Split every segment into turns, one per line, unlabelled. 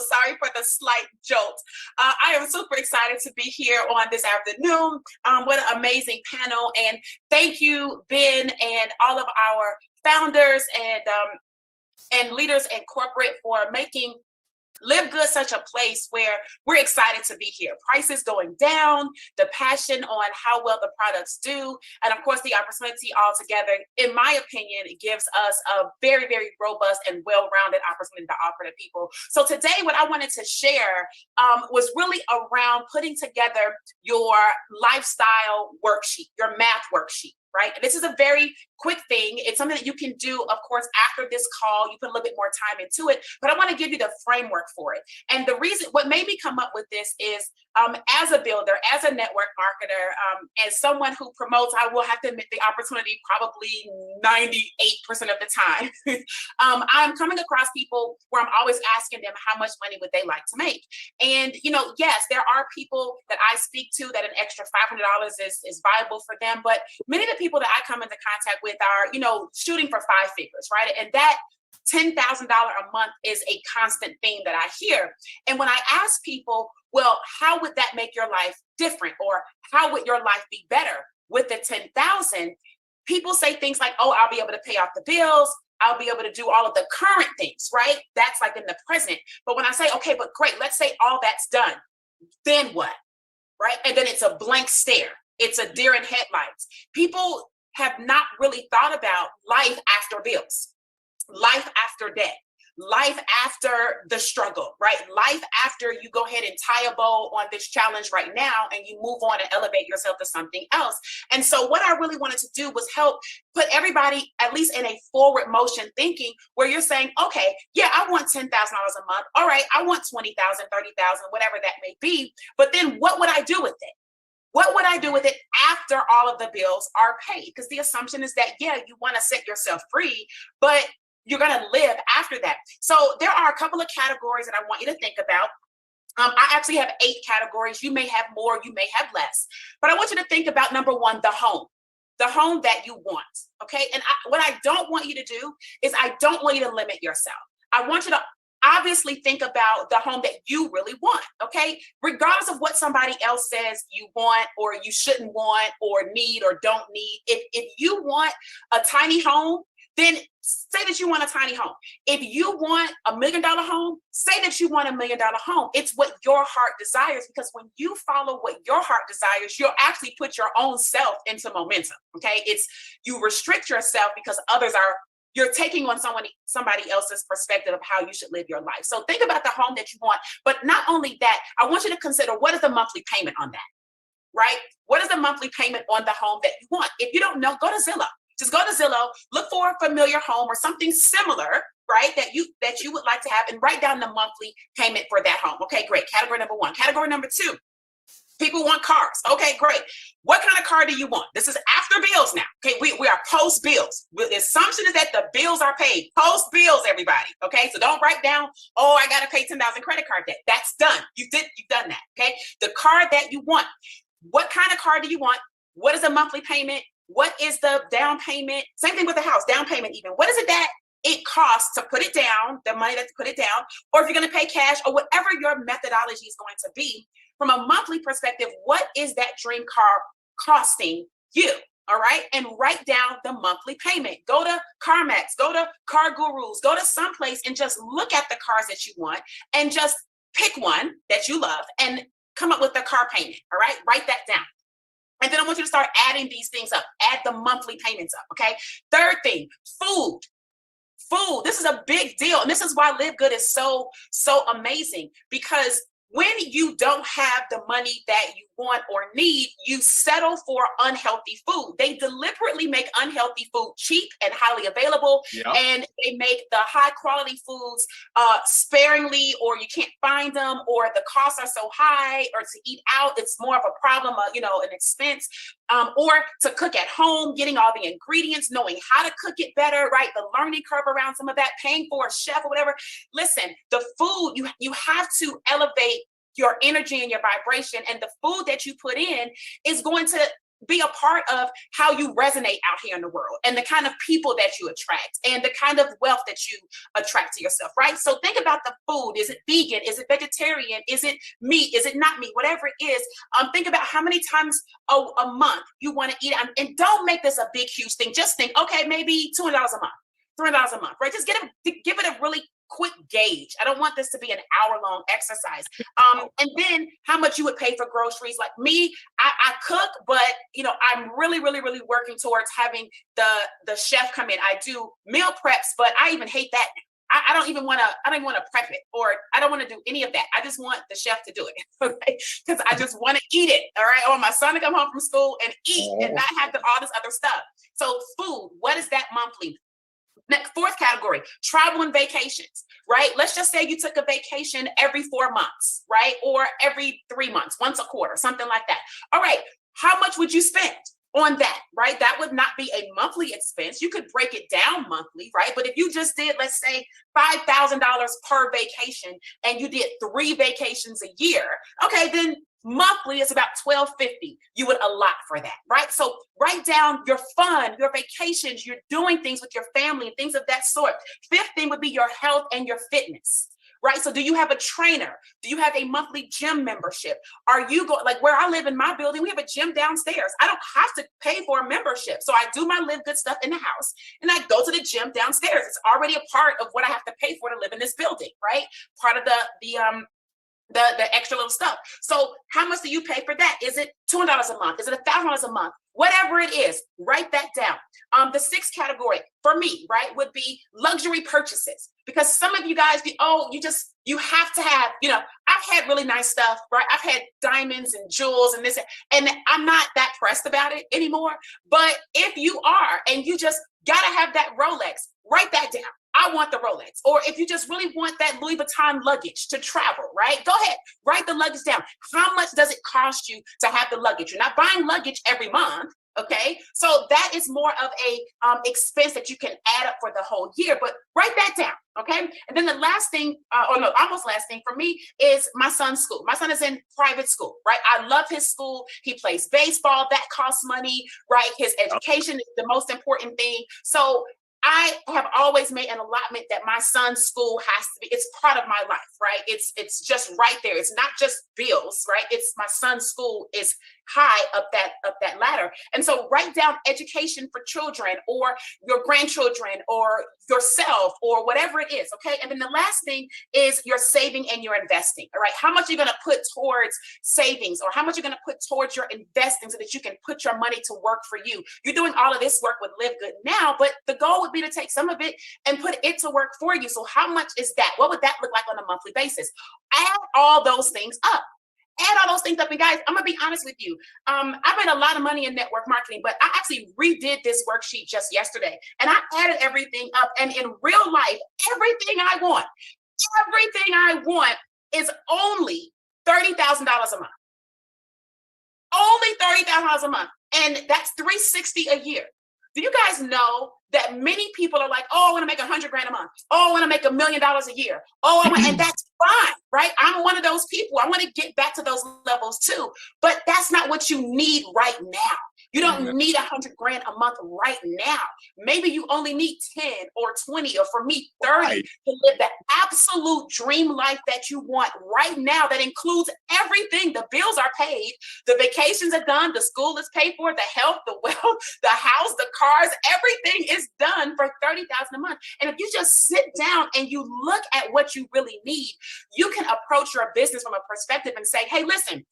Sorry for the slight jolt. I am super excited to be here on this afternoon. What an amazing panel. And thank you, Ben, and all of our founders and leaders in corporate for making Live Good such a place where we're excited to be here. Prices going down, the passion on how well the products do, and of course the opportunity altogether. In my opinion, it gives us a very, very robust and well-rounded opportunity to offer to people. So today what I wanted to share was really around putting together your lifestyle worksheet, your math worksheet. Right? And this is a very quick thing. It's something that you can do, of course, after this call. You put a little bit more time into it, but I want to give you the framework for it. And the reason, what made me come up with this is as a builder, as a network marketer, as someone who promotes, I will have to admit the opportunity probably 98% of the time. I'm coming across people where I'm always asking them how much money would they like to make. And, you know, yes, there are people that I speak to that an extra $500 is viable for them. But many of the people that I come into contact with are, you know, shooting for five figures, right? And that $10,000 a month is a constant theme that I hear. And when I ask people, well, how would that make your life different? Or how would your life be better with the 10,000? People say things like, oh, I'll be able to pay off the bills. I'll be able to do all of the current things, right? That's like in the present. But when I say, okay, but great, let's say all that's done, then what, right? And then it's a blank stare. It's a deer in headlights. People have not really thought about life after bills, life after debt, life after the struggle, right? Life after you go ahead and tie a bow on this challenge right now and you move on and elevate yourself to something else. And so what I really wanted to do was help put everybody at least in a forward motion thinking where you're saying, okay, yeah, I want $10,000 a month. All right, I want 20,000, 30,000, whatever that may be. But then what would I do with it? What would I do with it after all of the bills are paid? Because the assumption is that, yeah, you want to set yourself free, but you're going to live after that. So there are a couple of categories that I want you to think about. I actually have 8 categories. You may have more, you may have less. But I want you to think about, number one, the home that you want, okay? And what I don't want you to do is I don't want you to limit yourself. I want you to obviously think about the home that you really want, okay? Regardless of what somebody else says you want or you shouldn't want or need or don't need. If you want a tiny home, then say that you want a tiny home. If you want $1 million home, say that you want $1 million home. It's what your heart desires, because when you follow what your heart desires, you'll actually put your own self into momentum, okay? It's you restrict yourself because you're taking on somebody else's perspective of how you should live your life. So think about the home that you want. But not only that, I want you to consider, what is the monthly payment on that, right? What is the monthly payment on the home that you want? If you don't know, go to Zillow. Just go to Zillow, look for a familiar home or something similar, right, that you would like to have, and write down the monthly payment for that home. Okay, great. Category number 1. Category number 2. People want cars. Okay, great. What kind of car do you want? This is after bills now. Okay, we are post bills. The assumption is that the bills are paid. Post bills, everybody. Okay, so don't write down, oh, I got to pay $10,000 credit card debt. That's done. You've done that. Okay, the car that you want. What kind of car do you want? What is the monthly payment? What is the down payment? Same thing with the house, down payment even. What is it that it costs to put it down, the money to put it down, or if you're going to pay cash or whatever your methodology is going to be, from a monthly perspective, what is that dream car costing you? All right. And write down the monthly payment. Go to CarMax, go to Car Gurus, go to someplace and just look at the cars that you want and just pick one that you love and come up with the car payment. All right. Write that down. And then I want you to start adding these things up. Add the monthly payments up, okay? Third thing, food. Food, this is a big deal. And this is why Live Good is so amazing, because when you don't have the money that you want or need, you settle for unhealthy food. They deliberately make unhealthy food cheap and highly available. Yep. And they make the high quality foods sparingly, or you can't find them, or the costs are so high, or to eat out, it's more of a problem, an expense, or to cook at home, getting all the ingredients, knowing how to cook it better, right? The learning curve around some of that, paying for a chef or whatever. Listen, the food, you have to elevate your energy and your vibration, and the food that you put in is going to be a part of how you resonate out here in the world and the kind of people that you attract and the kind of wealth that you attract to yourself, right? So think about the food. Is it vegan? Is it vegetarian? Is it meat? Is it not meat? Whatever it is, think about how many times a month you want to eat. And don't make this a big, huge thing. Just think, okay, maybe $200 a month, $300 a month, right? Just give it a really quick gauge. I don't want this to be an hour-long exercise. And then how much you would pay for groceries. Like me, I cook, but I'm really, really, really working towards having the chef come in. I do meal preps, but I even hate that. I don't even want to prep it, or I don't want to do any of that. I just want the chef to do it, okay? Because I just want to eat it, all right? I want my son to come home from school and eat and not have all this other stuff. So food, what is that monthly? Next, fourth category, travel and vacations, right? Let's just say you took a vacation every 4 months, right? Or every 3 months, once a quarter, something like that. All right, how much would you spend on that, right? That would not be a monthly expense. You could break it down monthly, right? But if you just did, let's say, $5,000 per vacation and you did 3 vacations a year, okay, then monthly is about $1,250. You would allot for that, right? So write down your fun, your vacations, you're doing things with your family and things of that sort. Fifth thing would be your health and your fitness, right? So do you have a trainer? Do you have a monthly gym membership? Are you going, like where I live in my building, we have a gym downstairs. I don't have to pay for a membership. So I do my Live Good stuff in the house and I go to the gym downstairs. It's already a part of what I have to pay for to live in this building, right? Part of the extra little stuff. So how much do you pay for that? Is it $200 a month? Is it $1,000 a month? Whatever it is, write that down. The sixth category for me, right, would be luxury purchases. Because some of you guys, you have to have, I've had really nice stuff, right? I've had diamonds and jewels and this, and I'm not that pressed about it anymore. But if you are, and you just gotta have that Rolex, write that down. I want the Rolex. Or if you just really want that Louis Vuitton luggage to travel, right? Go ahead, write the luggage down. How much does it cost you to have the luggage? You're not buying luggage every month, okay? So that is more of a expense that you can add up for the whole year, but write that down, okay? And then the last thing, almost last thing for me is my son's school. My son is in private school, right? I love his school. He plays baseball. That costs money, right? His education is the most important thing. So I have always made an allotment that my son's school has to be, it's part of my life, right? It's just right there. It's not just bills, right? It's my son's school is high up that ladder. And so write down education for children or your grandchildren or yourself or whatever it is, okay? And then the last thing is your saving and your investing, all right? How much are you gonna put towards savings or how much you're gonna put towards your investing so that you can put your money to work for you? You're doing all of this work with Live Good now, but the goal would be to take some of it and put it to work for you. So how much is that? What would that look like on a monthly basis? Add all those things up. Add all those things up. And guys, I'm gonna be honest with you. I made a lot of money in network marketing, but I actually redid this worksheet just yesterday. And I added everything up. And in real life, everything I want is only $30,000 a month. Only $30,000 a month. And that's $360 a year. Do you guys know that many people are like, oh, I want to make $100,000 a month. Oh, I want to make $1 million a year. Oh, and that's fine, right? I'm one of those people. I want to get back to those levels too, but that's not what you need right now. You don't need $100,000 a month right now. Maybe you only need 10 or 20, or for me, 30 to live the absolute dream life that you want right now. That includes everything. The bills are paid. The vacations are done. The school is paid for. The health, the wealth, the house, the cars, everything is done for $30,000 a month. And if you just sit down and you look at what you really need, you can approach your business from a perspective and say, hey, listen,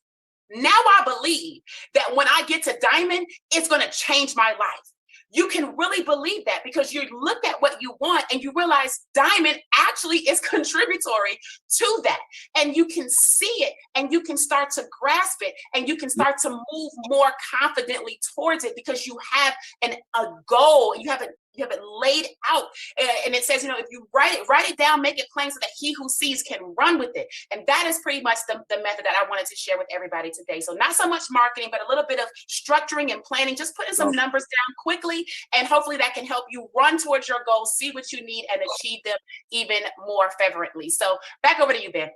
now I believe that when I get to diamond, it's going to change my life. You can really believe that because you look at what you want and you realize diamond actually is contributory to that. And you can see it and you can start to grasp it and you can start to move more confidently towards it because you have a goal. You have it laid out. And it says, if you write it down, make it plain so that he who sees can run with it. And that is pretty much the method that I wanted to share with everybody today. So not so much marketing, but a little bit of structuring and planning, just putting some numbers down quickly. And hopefully that can help you run towards your goals, see what you need and achieve them even more fervently. So back over to you, Ben.